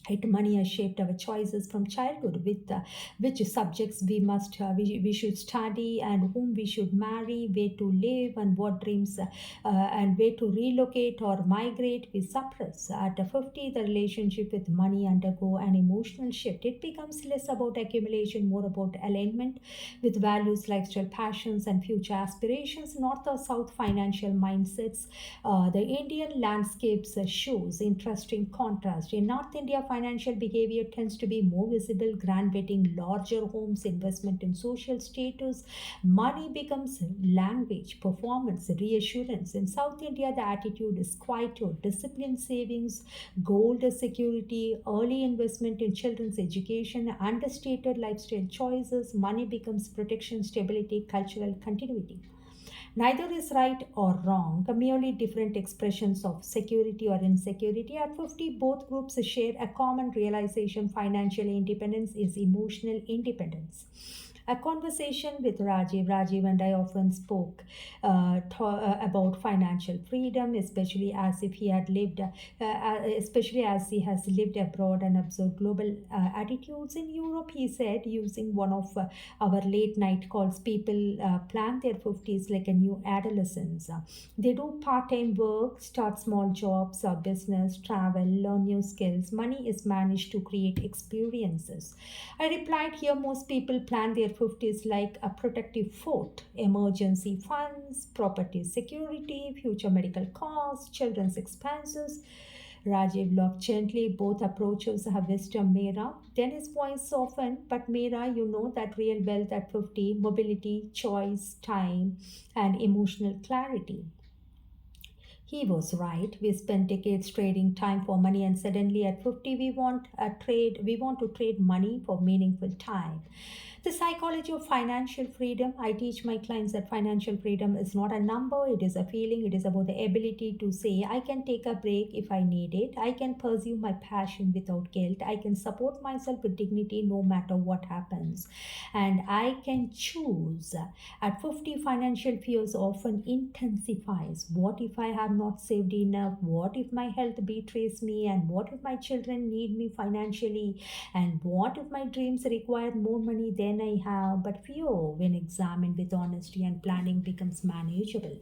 It money has shaped our choices from childhood, with which subjects we should study, and whom we should marry, where to live, and what dreams and where to relocate or migrate we suppress. At 50, the relationship with money undergo an emotional shift. It becomes less about accumulation, more about alignment with values, lifestyle, passions, and future aspirations. North or south financial mindsets. The Indian landscapes shows interesting contrast. In North India, financial behavior tends to be more visible: grand wedding, larger homes, investment in social status. Money becomes language, performance, reassurance. In South India, the attitude is quieter: disciplined savings, gold security, early investment in children's education, understated lifestyle choices. Money becomes protection, stability, cultural continuity. Neither is right or wrong, merely different expressions of security or insecurity. At 50, both groups share a common realization: financial independence is emotional independence. A conversation with Rajiv. Rajiv and I often spoke about financial freedom, especially as if he had lived, especially as he has lived abroad and observed global attitudes in Europe. He said, using one of our late night calls, people plan their 50s like a new adolescence. They do part time work, start small jobs, business, travel, learn new skills. Money is managed to create experiences. I replied, here most people plan their 50s like a protective fort: emergency funds, property security, future medical costs, children's expenses. Rajiv laughed gently. Both approaches have wisdom, Mera. Then his voice softened. But Mera, you know that real wealth at 50: mobility, choice, time, and emotional clarity. He was right. We spent decades trading time for money, and suddenly at 50 we want to trade money for meaningful time. The psychology of financial freedom. I teach my clients that financial freedom is not a number, it is a feeling. It is about the ability to say, I can take a break if I need it. I can pursue my passion without guilt. I can support myself with dignity no matter what happens. And I can choose. At 50, financial fears often intensifies. What if I have not saved enough? What if my health betrays me? And what if my children need me financially? And what if my dreams require more money than I have? But fear, when examined with honesty and planning, becomes manageable.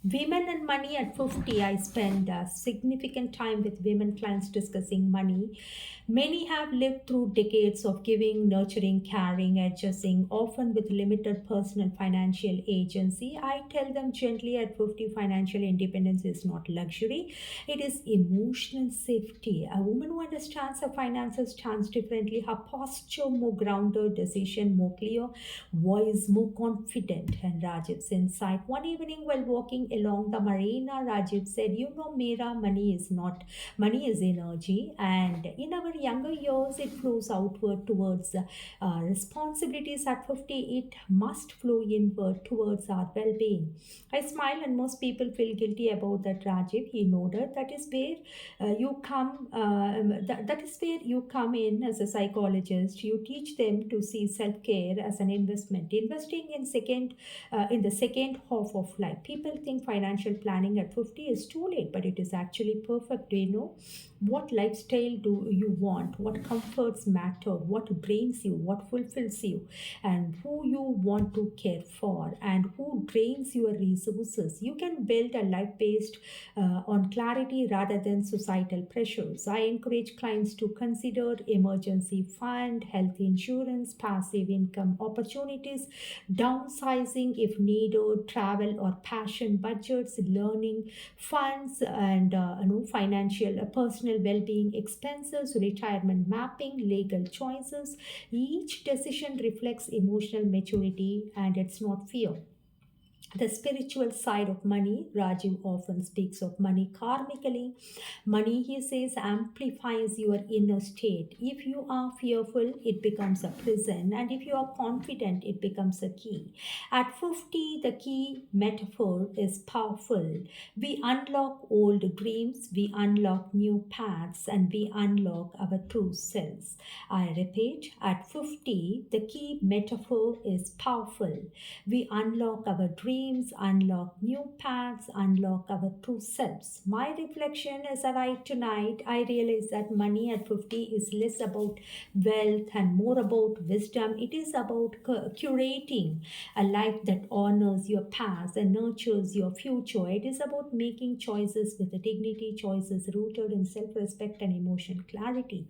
Women and money at 50. I spend significant time with women clients discussing money. Many have lived through decades of giving, nurturing, caring, adjusting, often with limited personal financial agency. I tell them gently, at 50, financial independence is not luxury, it is emotional safety. A woman who understands her finances stands differently, her posture more grounded, decision more clear, voice more confident. And Rajiv's insight. One evening while walking along the marina, Rajiv said, you know, Mera, money is energy, and in our younger years it flows outward towards responsibilities. At 50, it must flow inward towards our well-being. I smile and most people feel guilty about that, Rajiv. He nodded. That is where you come in as a psychologist. You teach them to see self-care as an investment, investing in the second half of life. People think financial planning at 50 is too late, but it is actually perfect. Do you know what lifestyle do you want? What comforts matter? What drains you? What fulfills you? And who you want to care for? And who drains your resources? You can build a life based on clarity rather than societal pressures. I encourage clients to consider emergency fund, health insurance, passive income opportunities, downsizing if needed, travel or passion budgets, learning funds, and financial personal well-being expenses, retirement mapping, legal choices. Each decision reflects emotional maturity, and it's not fear. The spiritual side of money. Rajiv often speaks of money karmically. Money, he says, amplifies your inner state. If you are fearful, it becomes a prison, and if you are confident, it becomes a key. At 50, the key metaphor is powerful. We unlock old dreams, we unlock new paths, and we unlock our true selves. I repeat, at 50, the key metaphor is powerful. We unlock our dreams, unlock new paths, unlock our true selves. My reflection as I write tonight, I realize that money at 50 is less about wealth and more about wisdom. It is about curating a life that honors your past and nurtures your future. It is about making choices with dignity, choices rooted in self respect and emotional clarity.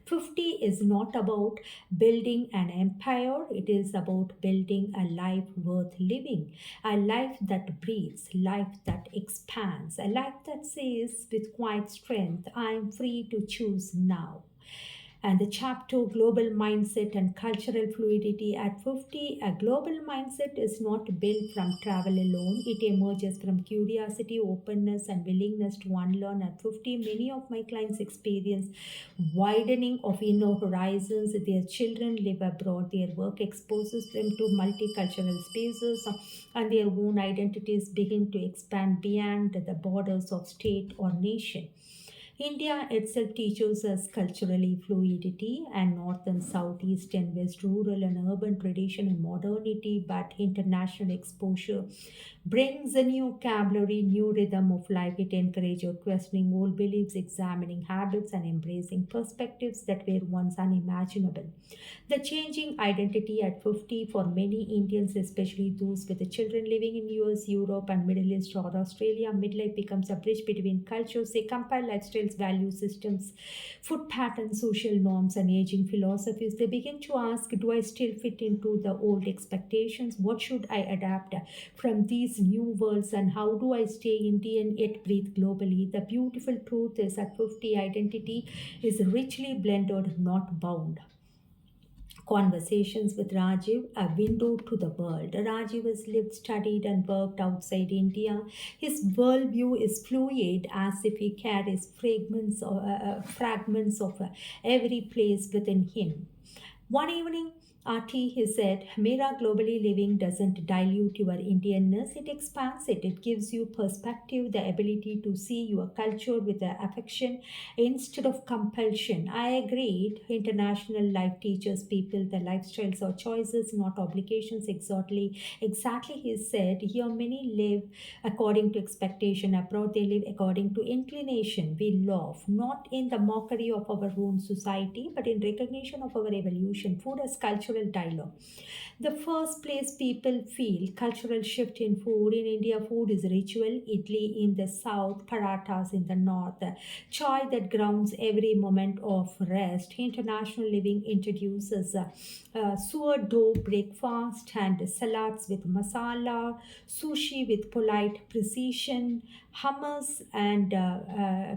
50 is not about building an empire, it is about building a life worth living, a life that breathes, life that expands, a life that says with quiet strength, I am free to choose now. And the chapter global mindset and cultural fluidity. At 50, a global mindset is not built from travel alone, it emerges from curiosity, openness, and willingness to unlearn. At 50, many of my clients experience widening of inner horizons. Their children live abroad, their work exposes them to multicultural spaces, and their own identities begin to expand beyond the borders of state or nation. India itself teaches us culturally fluidity and north and south, east and west, rural and urban, tradition and modernity, but international exposure brings a new vocabulary, new rhythm of life. It encourages questioning old beliefs, examining habits, and embracing perspectives that were once unimaginable. The changing identity at 50 for many Indians, especially those with the children living in US, Europe, and Middle East or Australia, midlife becomes a bridge between cultures. They compare lifestyles, value systems, food patterns, social norms, and aging philosophies. They begin to ask, do I still fit into the old expectations? What should I adapt from these new worlds? And how do I stay Indian yet breathe globally? The beautiful truth is at 50, identity is richly blended, not bound. Conversations with Rajiv, a window to the world. Rajiv has lived, studied, and worked outside India. His worldview is fluid, as if he carries fragments of every place within him. One evening, Arti, he said, Mera globally living doesn't dilute your Indianness, it expands it. It gives you perspective, the ability to see your culture with affection instead of compulsion. I agreed. International life teaches people the lifestyles or choices, not obligations. Exactly, he said. Here, many live according to expectation. Abroad, they live according to inclination. We laugh, not in the mockery of our own society, but in recognition of our evolution. Food as cultural dialogue. The first place people feel cultural shift in food. In India, food is ritual. Idli in the south, parathas in the north, chai that grounds every moment of rest. International living introduces sourdough breakfast and salads with masala, sushi with polite precision, hummus and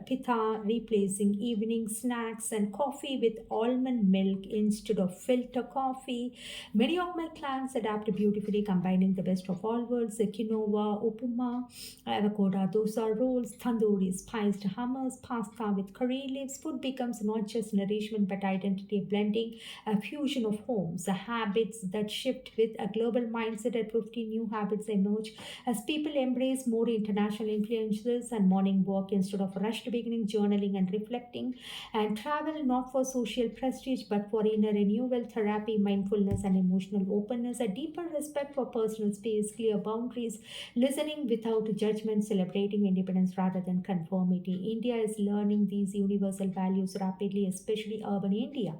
pita replacing evening snacks, and coffee with almond milk instead of filter coffee. Many of my clients adapt beautifully, combining the best of all worlds: the quinoa, upuma, avocado dosa rolls, tandoori spiced hummus, pasta with curry leaves. Food becomes not just nourishment but identity, blending a fusion of homes. The habits that shift with a global mindset. At 50, new habits emerge as people embrace more international influences and morning walk instead of rushed beginning, journaling and reflecting, and travel not for social prestige but for inner renewal, therapy, mindfulness, and emotional openness, a deeper respect for personal space, clear boundaries, listening without judgment, celebrating independence rather than conformity. India is learning these universal values rapidly, especially urban India.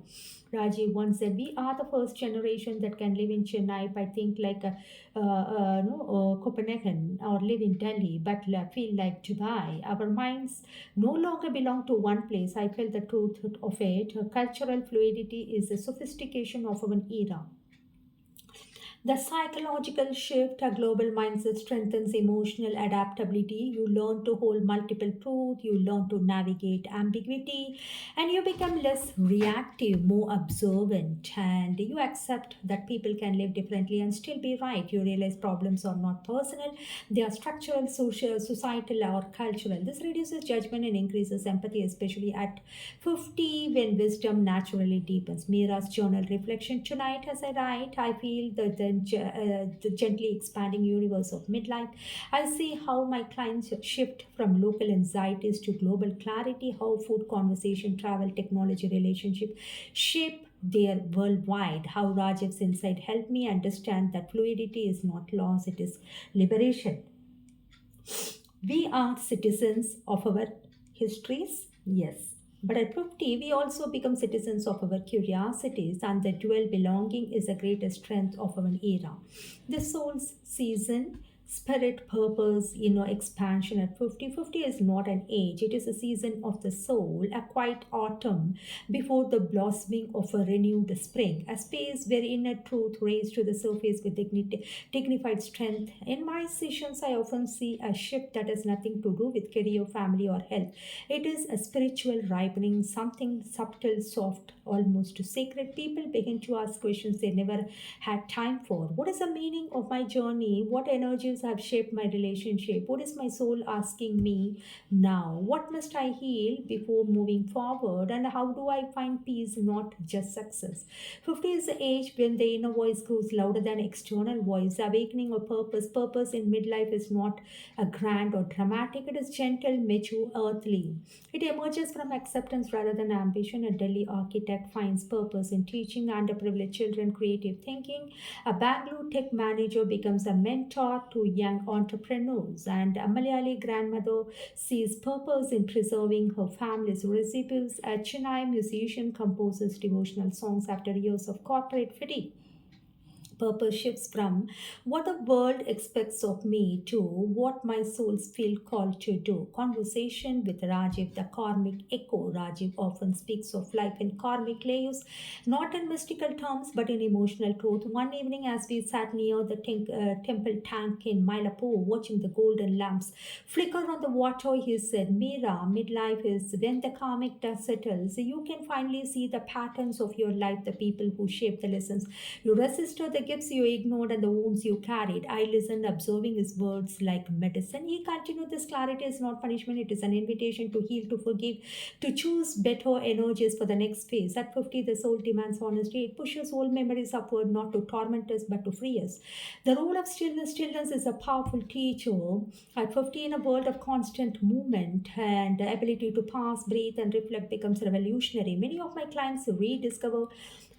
Rajiv once said, "We are the first generation that can live in Chennai, I think, like no, Copenhagen, or live in Delhi, but feel like Dubai. Our minds no longer belong to one place." I felt the truth of it. Cultural fluidity is a sophistication of our era. The psychological shift, a global mindset strengthens emotional adaptability. You learn to hold multiple truths, you learn to navigate ambiguity, and you become less reactive, more observant, and you accept that people can live differently and still be right. You realize problems are not personal, they are structural, social, societal, or cultural. This reduces judgment and increases empathy, especially at 50 when wisdom naturally deepens. Mira's journal reflection tonight as I write, I feel the gently expanding universe of midlife. I see how my clients shift from local anxieties to global clarity, how food, conversation, travel, technology, relationship shape their worldwide, how Rajiv's insight helped me understand that fluidity is not loss, it is liberation. We are citizens of our histories, yes. But at 50, we also become citizens of our curiosities, and the dual belonging is the greatest strength of our era. The soul's season, spirit, purpose, expansion at 50. 50 is not an age, it is a season of the soul, a quiet autumn before the blossoming of a renewed spring, a space where inner truth raised to the surface with dignified strength. In my sessions, I often see a shift that has nothing to do with career, family, or health. It is a spiritual ripening, something subtle, soft, almost sacred. People begin to ask questions they never had time for. What is the meaning of my journey? What energies experience have shaped my relationship? What is my soul asking me now? What must I heal before moving forward? And how do I find peace, not just success? 50 is the age when the inner voice grows louder than external voice, awakening or purpose. Purpose in midlife is not a grand or dramatic, it is gentle, mature, earthly. It emerges from acceptance rather than ambition. A Delhi architect finds purpose in teaching underprivileged children creative thinking. A Bangalore tech manager becomes a mentor to young entrepreneurs. And a Malayali grandmother sees purpose in preserving her family's recipes. A Chennai musician composes devotional songs after years of corporate fatigue. Purpose shifts from what the world expects of me to what my souls feel called to do. Conversation with Rajiv, the karmic echo. Rajiv often speaks of life in karmic layers, not in mystical terms but in emotional truth. One evening, as we sat near the temple tank in Mylapore, watching the golden lamps flicker on the water, he said, Mira, midlife is when the karmic dust settles. You can finally see the patterns of your life, the people who shape the lessons you resisted, the gifts you ignored, and the wounds you carried. I listened, observing his words like medicine. He continued, this clarity is not punishment, it is an invitation to heal, to forgive, to choose better energies for the next phase. At 50, the soul demands honesty. It pushes old memories upward, not to torment us, but to free us. The role of stillness is a powerful teacher. At 50, in a world of constant movement, and the ability to pause, breathe, and reflect becomes revolutionary. Many of my clients rediscover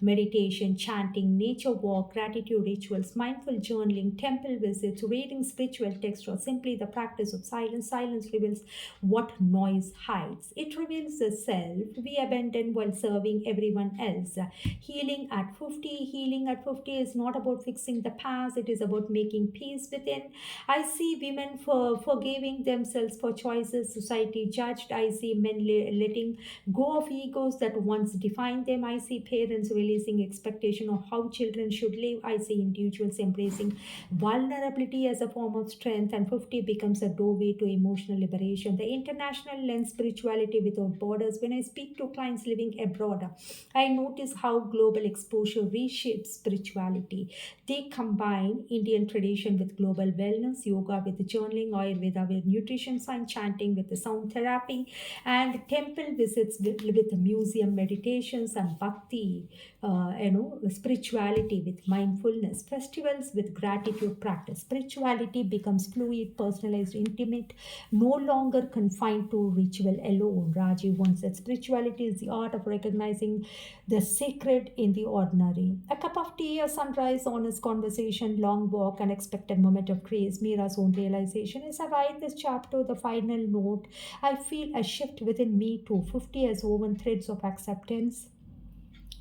meditation, chanting, nature walk, gratitude rituals, mindful journaling, temple visits, reading spiritual texts, or simply the practice of silence. Silence reveals what noise hides. It reveals the self we abandon while serving everyone else. Healing at 50 is not about fixing the past, it is about making peace within. I see women forgiving themselves for choices society judged. I see men letting go of egos that once defined them. I see parents releasing expectation of how children should live. I see individuals embracing vulnerability as a form of strength, and 50 becomes a doorway to emotional liberation. The international lens, spirituality without borders. When I speak to clients living abroad, I notice how global exposure reshapes spirituality. They combine Indian tradition with global wellness, yoga with journaling, Ayurveda with nutrition science, chanting with the sound therapy, and temple visits with museum meditations, and bhakti, spirituality with mindfulness, festivals with gratitude practice. Spirituality becomes fluid, personalized, intimate, no longer confined to ritual alone. Rajiv once said, spirituality is the art of recognizing the sacred in the ordinary. A cup of tea, a sunrise, honest conversation, long walk, unexpected moment of grace. Mira's own realization. As I write this chapter, the final note, I feel a shift within me too. 50 has woven threads of acceptance,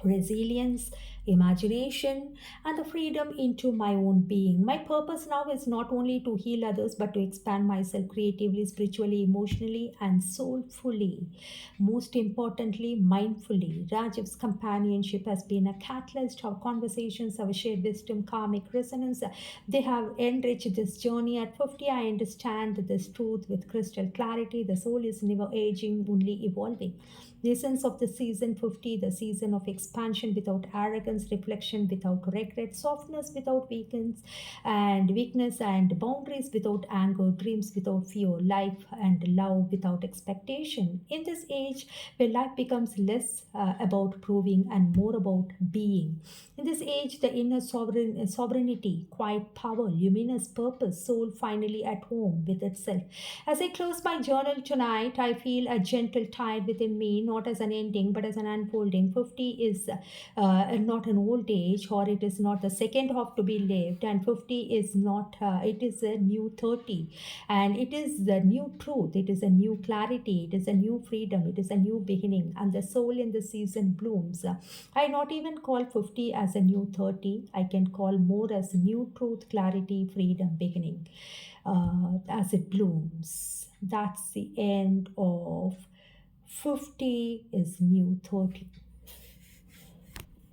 resilience, imagination, and the freedom into my own being. My purpose now is not only to heal others but to expand myself creatively, spiritually, emotionally, and soulfully. Most importantly, mindfully. Rajiv's companionship has been a catalyst. Our conversations, our shared wisdom, karmic resonance, they have enriched this journey. At 50, I understand this truth with crystal clarity. The soul is never aging, only evolving. The essence of the season 50, the season of expansion without arrogance, reflection without regret, softness without weakness, and boundaries without anger, dreams without fear, life and love without expectation. In this age where life becomes less about proving and more about being. In this age, the inner sovereignty, quiet power, luminous purpose, soul finally at home with itself. As I close my journal tonight, I feel a gentle tide within me, not as an ending, but as an unfolding. 50 is not an old age, or it is not the second half to be lived, and 50 is not, it is a new 30, and it is the new truth, it is a new clarity, it is a new freedom, it is a new beginning, and the soul in the season blooms. I not even call 50 as a new 30, I can call more as new truth, clarity, freedom, beginning as it blooms. That's the end of 50 is new 30.